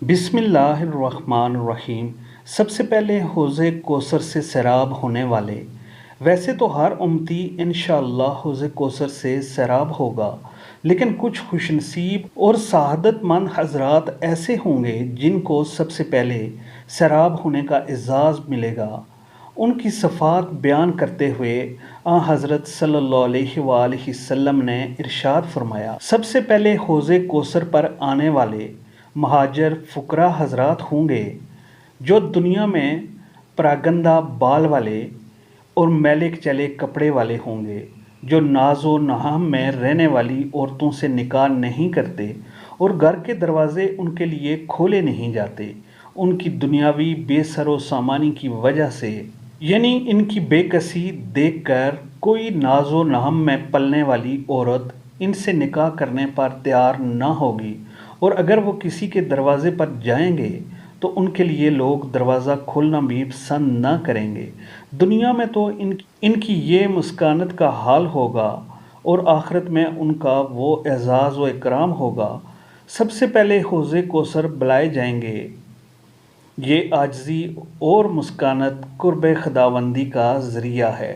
بسم اللہ الرحمن الرحیم۔ سب سے پہلے حوض کوثر سے سیراب ہونے والے، ویسے تو ہر امتی انشاءاللہ حوض کوثر سے سیراب ہوگا، لیکن کچھ خوش نصیب اور سعادت مند حضرات ایسے ہوں گے جن کو سب سے پہلے سیراب ہونے کا اعزاز ملے گا۔ ان کی صفات بیان کرتے ہوئے حضرت صلی اللہ علیہ وآلہ وسلم نے ارشاد فرمایا، سب سے پہلے حوض کوثر پر آنے والے مہاجر فقراء حضرات ہوں گے جو دنیا میں پراگندہ بال والے اور میلے چلے کپڑے والے ہوں گے، جو ناز و نہام میں رہنے والی عورتوں سے نکاح نہیں کرتے اور گھر کے دروازے ان کے لیے کھولے نہیں جاتے ان کی دنیاوی بے سر و سامانی کی وجہ سے، یعنی ان کی بے کسی دیکھ کر کوئی ناز و نہم میں پلنے والی عورت ان سے نکاح کرنے پر تیار نہ ہوگی، اور اگر وہ کسی کے دروازے پر جائیں گے تو ان کے لیے لوگ دروازہ کھولنا بھی پسند نہ کریں گے۔ دنیا میں تو ان کی یہ مسکانت کا حال ہوگا اور آخرت میں ان کا وہ اعزاز و اکرام ہوگا۔ سب سے پہلے حوض کوثر بلائے جائیں گے۔ یہ عاجزی اور مسکانت قرب خداوندی کا ذریعہ ہے۔